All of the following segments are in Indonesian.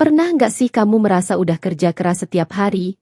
Pernah nggak sih kamu merasa udah kerja keras setiap hari,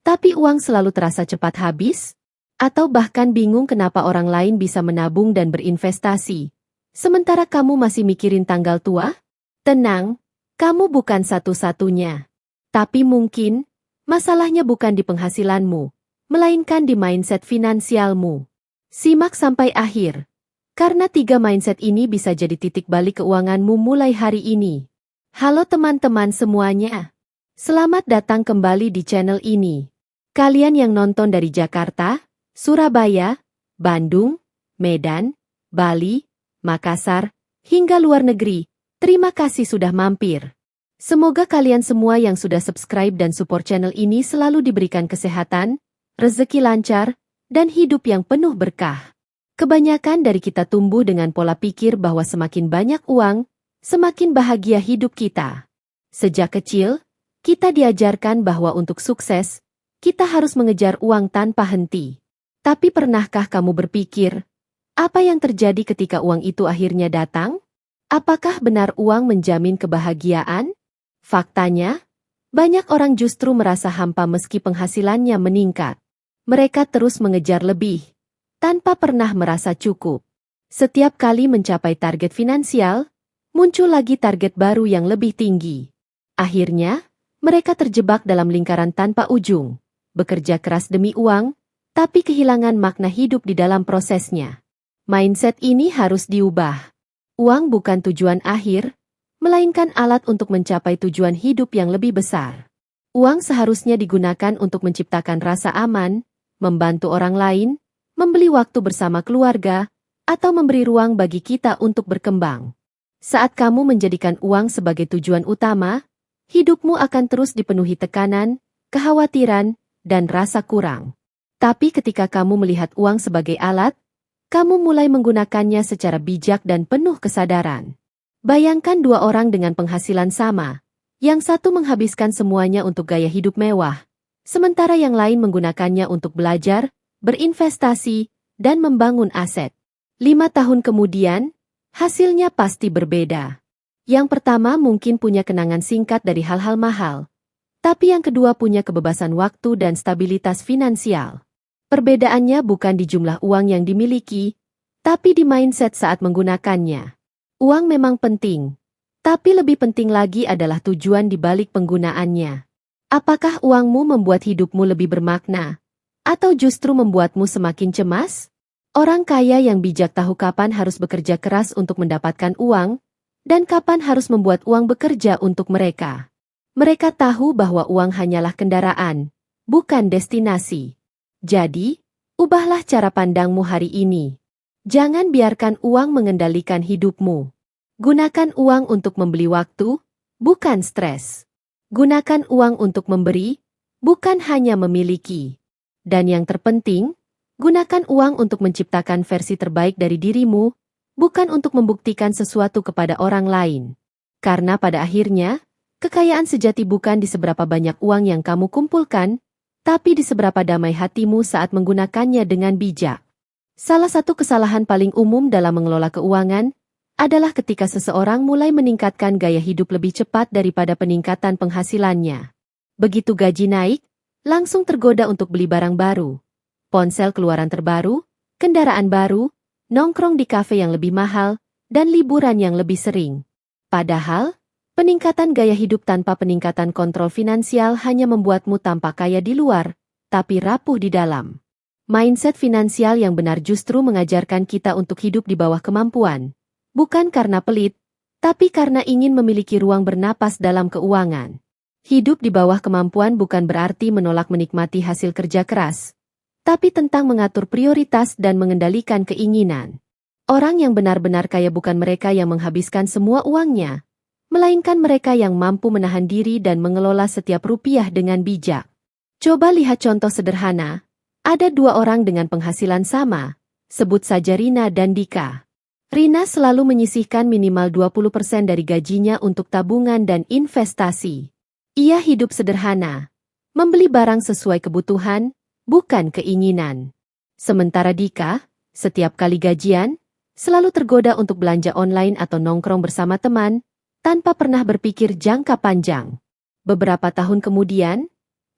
tapi uang selalu terasa cepat habis? Atau bahkan bingung kenapa orang lain bisa menabung dan berinvestasi, sementara kamu masih mikirin tanggal tua? Tenang, kamu bukan satu-satunya. Tapi mungkin, masalahnya bukan di penghasilanmu, melainkan di mindset finansialmu. Simak sampai akhir, karena 3 mindset ini bisa jadi titik balik keuanganmu mulai hari ini. Halo teman-teman semuanya. Selamat datang kembali di channel ini. Kalian yang nonton dari Jakarta, Surabaya, Bandung, Medan, Bali, Makassar, hingga luar negeri, terima kasih sudah mampir. Semoga kalian semua yang sudah subscribe dan support channel ini selalu diberikan kesehatan, rezeki lancar, dan hidup yang penuh berkah. Kebanyakan dari kita tumbuh dengan pola pikir bahwa semakin banyak uang, semakin bahagia hidup kita. Sejak kecil, kita diajarkan bahwa untuk sukses, kita harus mengejar uang tanpa henti. Tapi pernahkah kamu berpikir, apa yang terjadi ketika uang itu akhirnya datang? Apakah benar uang menjamin kebahagiaan? Faktanya, banyak orang justru merasa hampa meski penghasilannya meningkat. Mereka terus mengejar lebih, tanpa pernah merasa cukup. Setiap kali mencapai target finansial, muncul lagi target baru yang lebih tinggi. Akhirnya, mereka terjebak dalam lingkaran tanpa ujung, bekerja keras demi uang, tapi kehilangan makna hidup di dalam prosesnya. Mindset ini harus diubah. Uang bukan tujuan akhir, melainkan alat untuk mencapai tujuan hidup yang lebih besar. Uang seharusnya digunakan untuk menciptakan rasa aman, membantu orang lain, membeli waktu bersama keluarga, atau memberi ruang bagi kita untuk berkembang. Saat kamu menjadikan uang sebagai tujuan utama, hidupmu akan terus dipenuhi tekanan, kekhawatiran, dan rasa kurang. Tapi ketika kamu melihat uang sebagai alat, kamu mulai menggunakannya secara bijak dan penuh kesadaran. Bayangkan 2 orang dengan penghasilan sama, yang satu menghabiskan semuanya untuk gaya hidup mewah, sementara yang lain menggunakannya untuk belajar, berinvestasi, dan membangun aset. 5 tahun kemudian, hasilnya pasti berbeda. Yang pertama mungkin punya kenangan singkat dari hal-hal mahal, tapi yang kedua punya kebebasan waktu dan stabilitas finansial. Perbedaannya bukan di jumlah uang yang dimiliki, tapi di mindset saat menggunakannya. Uang memang penting, tapi lebih penting lagi adalah tujuan di balik penggunaannya. Apakah uangmu membuat hidupmu lebih bermakna, atau justru membuatmu semakin cemas? Orang kaya yang bijak tahu kapan harus bekerja keras untuk mendapatkan uang, dan kapan harus membuat uang bekerja untuk mereka. Mereka tahu bahwa uang hanyalah kendaraan, bukan destinasi. Jadi, ubahlah cara pandangmu hari ini. Jangan biarkan uang mengendalikan hidupmu. Gunakan uang untuk membeli waktu, bukan stres. Gunakan uang untuk memberi, bukan hanya memiliki. Dan yang terpenting, gunakan uang untuk menciptakan versi terbaik dari dirimu, bukan untuk membuktikan sesuatu kepada orang lain. Karena pada akhirnya, kekayaan sejati bukan di seberapa banyak uang yang kamu kumpulkan, tapi di seberapa damai hatimu saat menggunakannya dengan bijak. Salah satu kesalahan paling umum dalam mengelola keuangan adalah ketika seseorang mulai meningkatkan gaya hidup lebih cepat daripada peningkatan penghasilannya. Begitu gaji naik, langsung tergoda untuk beli barang baru, ponsel keluaran terbaru, kendaraan baru, nongkrong di kafe yang lebih mahal, dan liburan yang lebih sering. Padahal, peningkatan gaya hidup tanpa peningkatan kontrol finansial hanya membuatmu tampak kaya di luar, tapi rapuh di dalam. Mindset finansial yang benar justru mengajarkan kita untuk hidup di bawah kemampuan, bukan karena pelit, tapi karena ingin memiliki ruang bernapas dalam keuangan. Hidup di bawah kemampuan bukan berarti menolak menikmati hasil kerja keras, tapi tentang mengatur prioritas dan mengendalikan keinginan. Orang yang benar-benar kaya bukan mereka yang menghabiskan semua uangnya, melainkan mereka yang mampu menahan diri dan mengelola setiap rupiah dengan bijak. Coba lihat contoh sederhana. Ada 2 orang dengan penghasilan sama, sebut saja Rina dan Dika. Rina selalu menyisihkan minimal 20% dari gajinya untuk tabungan dan investasi. Ia hidup sederhana, membeli barang sesuai kebutuhan, bukan keinginan. Sementara Dika, setiap kali gajian, selalu tergoda untuk belanja online atau nongkrong bersama teman, tanpa pernah berpikir jangka panjang. Beberapa tahun kemudian,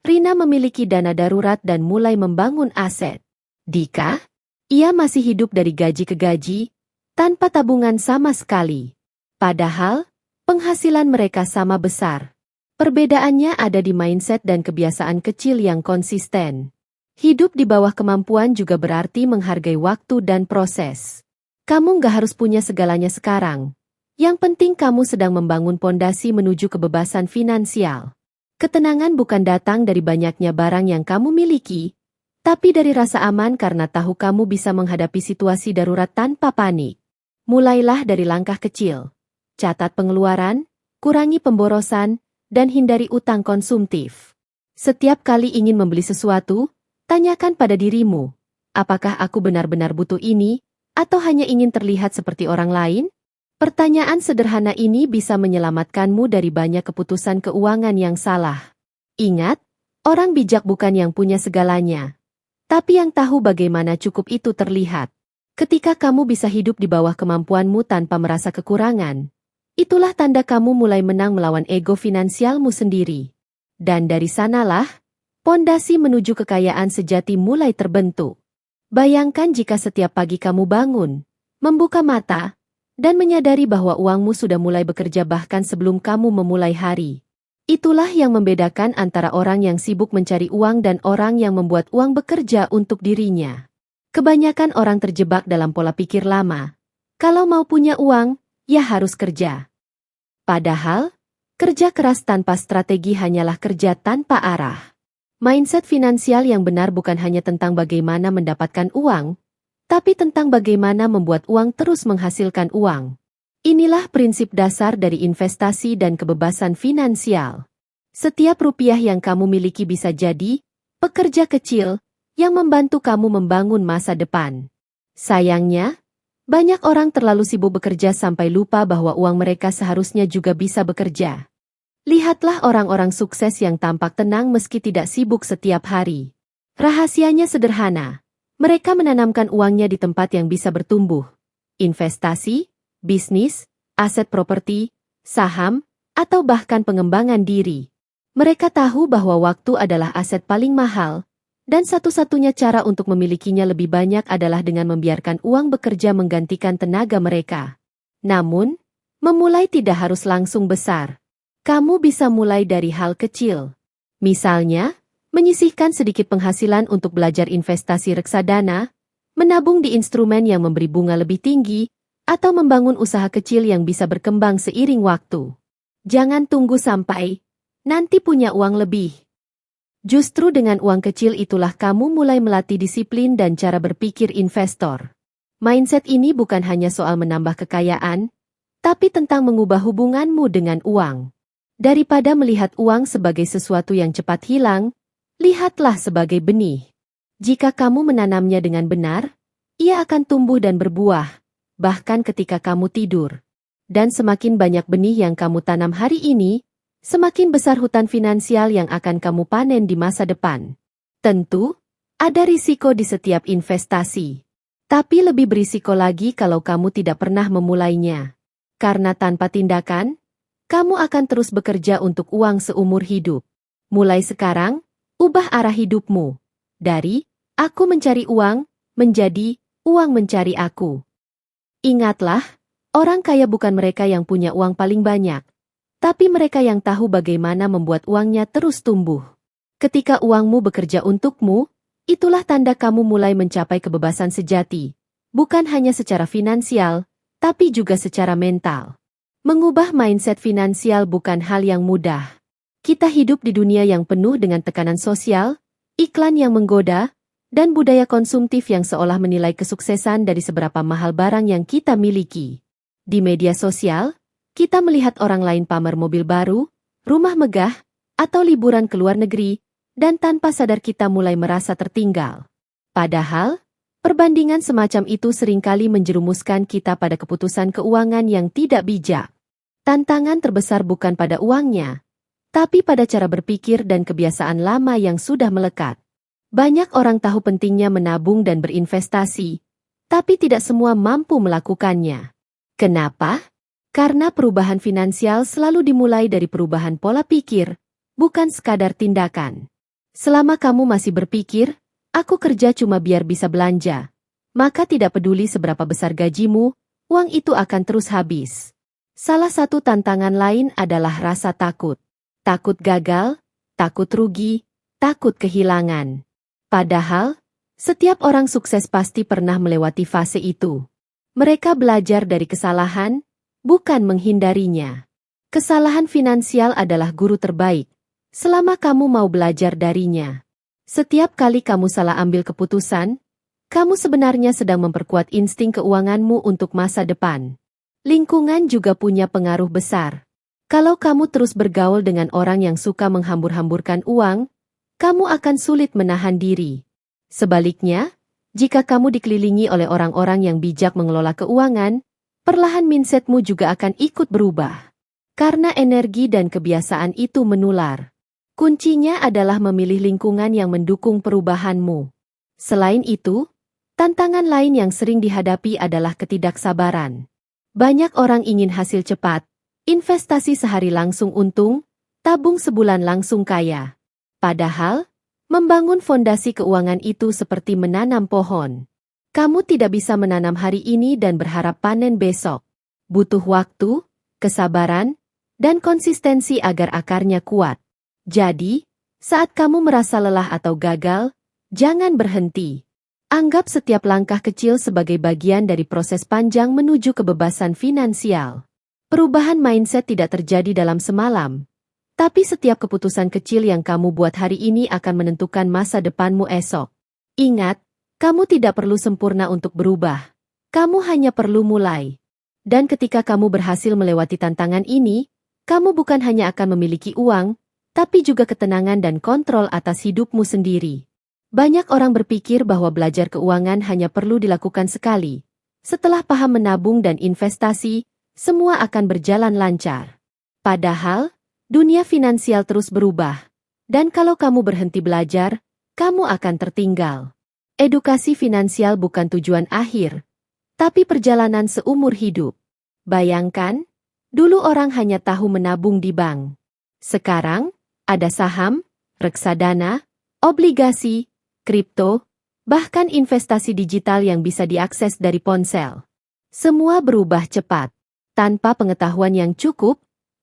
Rina memiliki dana darurat dan mulai membangun aset. Dika, ia masih hidup dari gaji ke gaji, tanpa tabungan sama sekali. Padahal, penghasilan mereka sama besar. Perbedaannya ada di mindset dan kebiasaan kecil yang konsisten. Hidup di bawah kemampuan juga berarti menghargai waktu dan proses. Kamu nggak harus punya segalanya sekarang. Yang penting kamu sedang membangun pondasi menuju kebebasan finansial. Ketenangan bukan datang dari banyaknya barang yang kamu miliki, tapi dari rasa aman karena tahu kamu bisa menghadapi situasi darurat tanpa panik. Mulailah dari langkah kecil. Catat pengeluaran, kurangi pemborosan, dan hindari utang konsumtif. Setiap kali ingin membeli sesuatu, tanyakan pada dirimu, apakah aku benar-benar butuh ini, atau hanya ingin terlihat seperti orang lain? Pertanyaan sederhana ini bisa menyelamatkanmu dari banyak keputusan keuangan yang salah. Ingat, orang bijak bukan yang punya segalanya, tapi yang tahu bagaimana cukup itu terlihat. Ketika kamu bisa hidup di bawah kemampuanmu tanpa merasa kekurangan, itulah tanda kamu mulai menang melawan ego finansialmu sendiri. Dan dari sanalah, pondasi menuju kekayaan sejati mulai terbentuk. Bayangkan jika setiap pagi kamu bangun, membuka mata, dan menyadari bahwa uangmu sudah mulai bekerja bahkan sebelum kamu memulai hari. Itulah yang membedakan antara orang yang sibuk mencari uang dan orang yang membuat uang bekerja untuk dirinya. Kebanyakan orang terjebak dalam pola pikir lama. Kalau mau punya uang, ya harus kerja. Padahal, kerja keras tanpa strategi hanyalah kerja tanpa arah. Mindset finansial yang benar bukan hanya tentang bagaimana mendapatkan uang, tapi tentang bagaimana membuat uang terus menghasilkan uang. Inilah prinsip dasar dari investasi dan kebebasan finansial. Setiap rupiah yang kamu miliki bisa jadi pekerja kecil yang membantu kamu membangun masa depan. Sayangnya, banyak orang terlalu sibuk bekerja sampai lupa bahwa uang mereka seharusnya juga bisa bekerja. Lihatlah orang-orang sukses yang tampak tenang meski tidak sibuk setiap hari. Rahasianya sederhana. Mereka menanamkan uangnya di tempat yang bisa bertumbuh. Investasi, bisnis, aset properti, saham, atau bahkan pengembangan diri. Mereka tahu bahwa waktu adalah aset paling mahal, dan satu-satunya cara untuk memilikinya lebih banyak adalah dengan membiarkan uang bekerja menggantikan tenaga mereka. Namun, memulai tidak harus langsung besar. Kamu bisa mulai dari hal kecil. Misalnya, menyisihkan sedikit penghasilan untuk belajar investasi reksadana, menabung di instrumen yang memberi bunga lebih tinggi, atau membangun usaha kecil yang bisa berkembang seiring waktu. Jangan tunggu sampai nanti punya uang lebih. Justru dengan uang kecil itulah kamu mulai melatih disiplin dan cara berpikir investor. Mindset ini bukan hanya soal menambah kekayaan, tapi tentang mengubah hubunganmu dengan uang. Daripada melihat uang sebagai sesuatu yang cepat hilang, lihatlah sebagai benih. Jika kamu menanamnya dengan benar, ia akan tumbuh dan berbuah, bahkan ketika kamu tidur. Dan semakin banyak benih yang kamu tanam hari ini, semakin besar hutan finansial yang akan kamu panen di masa depan. Tentu, ada risiko di setiap investasi. Tapi lebih berisiko lagi kalau kamu tidak pernah memulainya. Karena tanpa tindakan, kamu akan terus bekerja untuk uang seumur hidup. Mulai sekarang, ubah arah hidupmu. Dari, aku mencari uang, menjadi, uang mencari aku. Ingatlah, orang kaya bukan mereka yang punya uang paling banyak, tapi mereka yang tahu bagaimana membuat uangnya terus tumbuh. Ketika uangmu bekerja untukmu, itulah tanda kamu mulai mencapai kebebasan sejati. Bukan hanya secara finansial, tapi juga secara mental. Mengubah mindset finansial bukan hal yang mudah. Kita hidup di dunia yang penuh dengan tekanan sosial, iklan yang menggoda, dan budaya konsumtif yang seolah menilai kesuksesan dari seberapa mahal barang yang kita miliki. Di media sosial, kita melihat orang lain pamer mobil baru, rumah megah, atau liburan ke luar negeri, dan tanpa sadar kita mulai merasa tertinggal. Padahal, perbandingan semacam itu seringkali menjerumuskan kita pada keputusan keuangan yang tidak bijak. Tantangan terbesar bukan pada uangnya, tapi pada cara berpikir dan kebiasaan lama yang sudah melekat. Banyak orang tahu pentingnya menabung dan berinvestasi, tapi tidak semua mampu melakukannya. Kenapa? Karena perubahan finansial selalu dimulai dari perubahan pola pikir, bukan sekadar tindakan. Selama kamu masih berpikir, aku kerja cuma biar bisa belanja, maka tidak peduli seberapa besar gajimu, uang itu akan terus habis. Salah satu tantangan lain adalah rasa takut. Takut gagal, takut rugi, takut kehilangan. Padahal, setiap orang sukses pasti pernah melewati fase itu. Mereka belajar dari kesalahan, bukan menghindarinya. Kesalahan finansial adalah guru terbaik, selama kamu mau belajar darinya. Setiap kali kamu salah ambil keputusan, kamu sebenarnya sedang memperkuat insting keuanganmu untuk masa depan. Lingkungan juga punya pengaruh besar. Kalau kamu terus bergaul dengan orang yang suka menghambur-hamburkan uang, kamu akan sulit menahan diri. Sebaliknya, jika kamu dikelilingi oleh orang-orang yang bijak mengelola keuangan, perlahan mindsetmu juga akan ikut berubah. Karena energi dan kebiasaan itu menular. Kuncinya adalah memilih lingkungan yang mendukung perubahanmu. Selain itu, tantangan lain yang sering dihadapi adalah ketidaksabaran. Banyak orang ingin hasil cepat, investasi sehari langsung untung, tabung sebulan langsung kaya. Padahal, membangun fondasi keuangan itu seperti menanam pohon. Kamu tidak bisa menanam hari ini dan berharap panen besok. Butuh waktu, kesabaran, dan konsistensi agar akarnya kuat. Jadi, saat kamu merasa lelah atau gagal, jangan berhenti. Anggap setiap langkah kecil sebagai bagian dari proses panjang menuju kebebasan finansial. Perubahan mindset tidak terjadi dalam semalam. Tapi setiap keputusan kecil yang kamu buat hari ini akan menentukan masa depanmu esok. Ingat, kamu tidak perlu sempurna untuk berubah. Kamu hanya perlu mulai. Dan ketika kamu berhasil melewati tantangan ini, kamu bukan hanya akan memiliki uang, tapi juga ketenangan dan kontrol atas hidupmu sendiri. Banyak orang berpikir bahwa belajar keuangan hanya perlu dilakukan sekali. Setelah paham menabung dan investasi, semua akan berjalan lancar. Padahal, dunia finansial terus berubah. Dan kalau kamu berhenti belajar, kamu akan tertinggal. Edukasi finansial bukan tujuan akhir, tapi perjalanan seumur hidup. Bayangkan, dulu orang hanya tahu menabung di bank. Sekarang, ada saham, reksadana, obligasi, kripto, bahkan investasi digital yang bisa diakses dari ponsel. Semua berubah cepat. Tanpa pengetahuan yang cukup,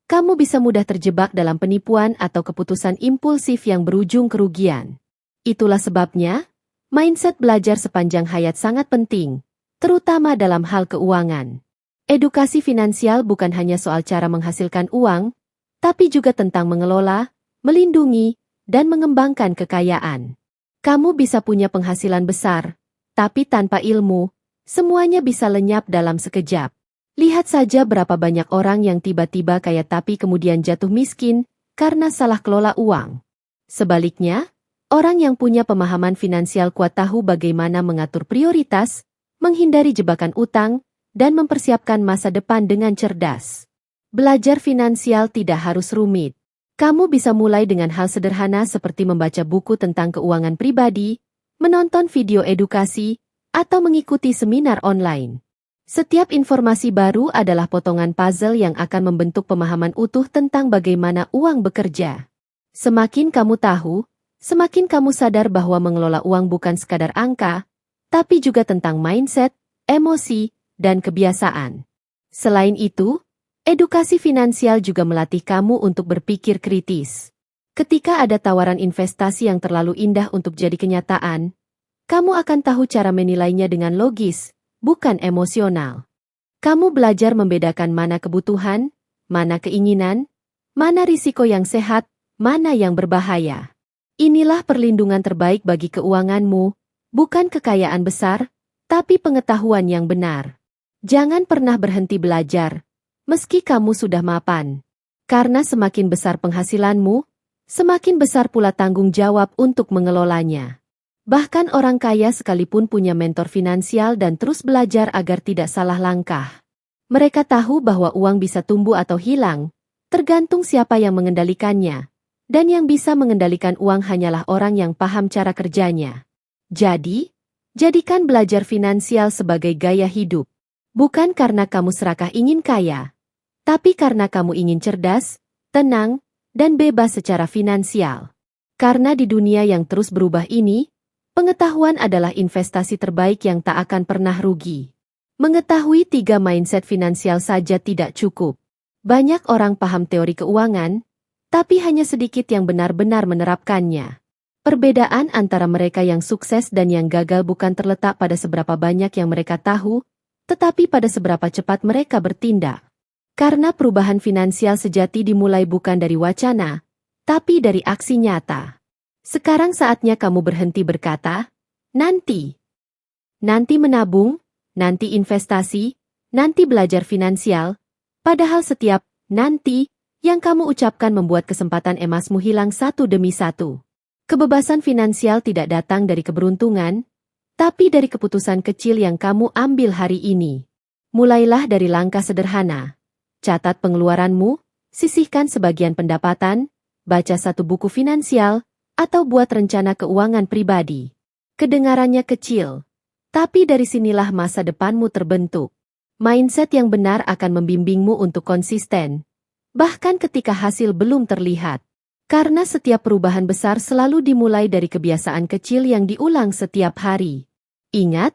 kamu bisa mudah terjebak dalam penipuan atau keputusan impulsif yang berujung kerugian. Itulah sebabnya, mindset belajar sepanjang hayat sangat penting, terutama dalam hal keuangan. Edukasi finansial bukan hanya soal cara menghasilkan uang, tapi juga tentang mengelola, melindungi, dan mengembangkan kekayaan. Kamu bisa punya penghasilan besar, tapi tanpa ilmu, semuanya bisa lenyap dalam sekejap. Lihat saja berapa banyak orang yang tiba-tiba kaya tapi kemudian jatuh miskin karena salah kelola uang. Sebaliknya, orang yang punya pemahaman finansial kuat tahu bagaimana mengatur prioritas, menghindari jebakan utang, dan mempersiapkan masa depan dengan cerdas. Belajar finansial tidak harus rumit. Kamu bisa mulai dengan hal sederhana seperti membaca buku tentang keuangan pribadi, menonton video edukasi, atau mengikuti seminar online. Setiap informasi baru adalah potongan puzzle yang akan membentuk pemahaman utuh tentang bagaimana uang bekerja. Semakin kamu tahu, semakin kamu sadar bahwa mengelola uang bukan sekadar angka, tapi juga tentang mindset, emosi, dan kebiasaan. Selain itu, edukasi finansial juga melatih kamu untuk berpikir kritis. Ketika ada tawaran investasi yang terlalu indah untuk jadi kenyataan, kamu akan tahu cara menilainya dengan logis, bukan emosional. Kamu belajar membedakan mana kebutuhan, mana keinginan, mana risiko yang sehat, mana yang berbahaya. Inilah perlindungan terbaik bagi keuanganmu, bukan kekayaan besar, tapi pengetahuan yang benar. Jangan pernah berhenti belajar, meski kamu sudah mapan. Karena semakin besar penghasilanmu, semakin besar pula tanggung jawab untuk mengelolanya. Bahkan orang kaya sekalipun punya mentor finansial dan terus belajar agar tidak salah langkah. Mereka tahu bahwa uang bisa tumbuh atau hilang, tergantung siapa yang mengendalikannya. Dan yang bisa mengendalikan uang hanyalah orang yang paham cara kerjanya. Jadi, jadikan belajar finansial sebagai gaya hidup. Bukan karena kamu serakah ingin kaya, tapi karena kamu ingin cerdas, tenang, dan bebas secara finansial. Karena di dunia yang terus berubah ini, pengetahuan adalah investasi terbaik yang tak akan pernah rugi. Mengetahui 3 mindset finansial saja tidak cukup. Banyak orang paham teori keuangan, tapi hanya sedikit yang benar-benar menerapkannya. Perbedaan antara mereka yang sukses dan yang gagal bukan terletak pada seberapa banyak yang mereka tahu, tetapi pada seberapa cepat mereka bertindak. Karena perubahan finansial sejati dimulai bukan dari wacana, tapi dari aksi nyata. Sekarang saatnya kamu berhenti berkata, nanti. Nanti menabung, nanti investasi, nanti belajar finansial, padahal setiap nanti yang kamu ucapkan membuat kesempatan emasmu hilang satu demi satu. Kebebasan finansial tidak datang dari keberuntungan, tapi dari keputusan kecil yang kamu ambil hari ini. Mulailah dari langkah sederhana. Catat pengeluaranmu, sisihkan sebagian pendapatan, baca satu buku finansial, atau buat rencana keuangan pribadi. Kedengarannya kecil, tapi dari sinilah masa depanmu terbentuk. Mindset yang benar akan membimbingmu untuk konsisten, bahkan ketika hasil belum terlihat. Karena setiap perubahan besar selalu dimulai dari kebiasaan kecil yang diulang setiap hari. Ingat,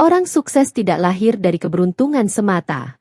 orang sukses tidak lahir dari keberuntungan semata.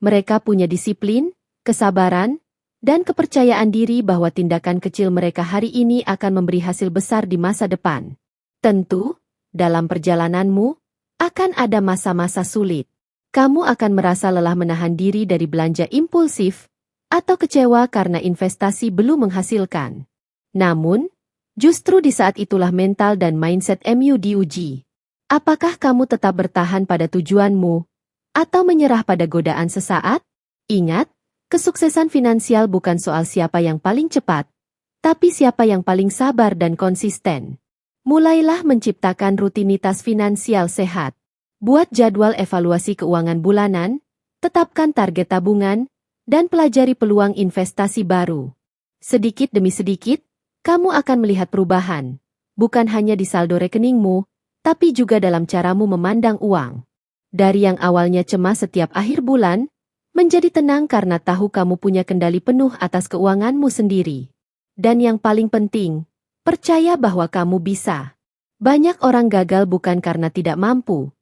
Mereka punya disiplin, kesabaran, dan kepercayaan diri bahwa tindakan kecil mereka hari ini akan memberi hasil besar di masa depan. Tentu, dalam perjalananmu, akan ada masa-masa sulit. Kamu akan merasa lelah menahan diri dari belanja impulsif, atau kecewa karena investasi belum menghasilkan. Namun, justru di saat itulah mental dan mindset-mu diuji. Apakah kamu tetap bertahan pada tujuanmu, atau menyerah pada godaan sesaat? Ingat, kesuksesan finansial bukan soal siapa yang paling cepat, tapi siapa yang paling sabar dan konsisten. Mulailah menciptakan rutinitas finansial sehat. Buat jadwal evaluasi keuangan bulanan, tetapkan target tabungan, dan pelajari peluang investasi baru. Sedikit demi sedikit, kamu akan melihat perubahan, bukan hanya di saldo rekeningmu, tapi juga dalam caramu memandang uang. Dari yang awalnya cemas setiap akhir bulan, menjadi tenang karena tahu kamu punya kendali penuh atas keuanganmu sendiri. Dan yang paling penting, percaya bahwa kamu bisa. Banyak orang gagal bukan karena tidak mampu,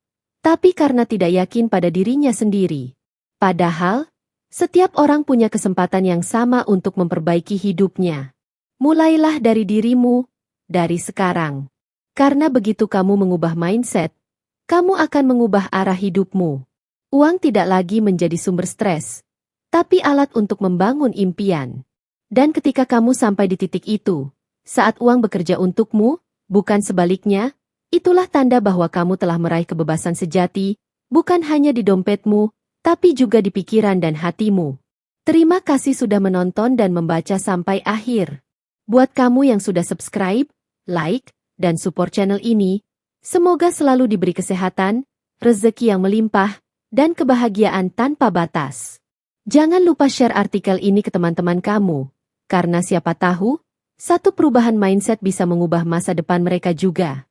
tapi karena tidak yakin pada dirinya sendiri. Padahal, setiap orang punya kesempatan yang sama untuk memperbaiki hidupnya. Mulailah dari dirimu, dari sekarang. Karena begitu kamu mengubah mindset, kamu akan mengubah arah hidupmu. Uang tidak lagi menjadi sumber stres, tapi alat untuk membangun impian. Dan ketika kamu sampai di titik itu, saat uang bekerja untukmu, bukan sebaliknya, itulah tanda bahwa kamu telah meraih kebebasan sejati, bukan hanya di dompetmu, tapi juga di pikiran dan hatimu. Terima kasih sudah menonton dan membaca sampai akhir. Buat kamu yang sudah subscribe, like, dan support channel ini, semoga selalu diberi kesehatan, rezeki yang melimpah, dan kebahagiaan tanpa batas. Jangan lupa share artikel ini ke teman-teman kamu, karena siapa tahu, satu perubahan mindset bisa mengubah masa depan mereka juga.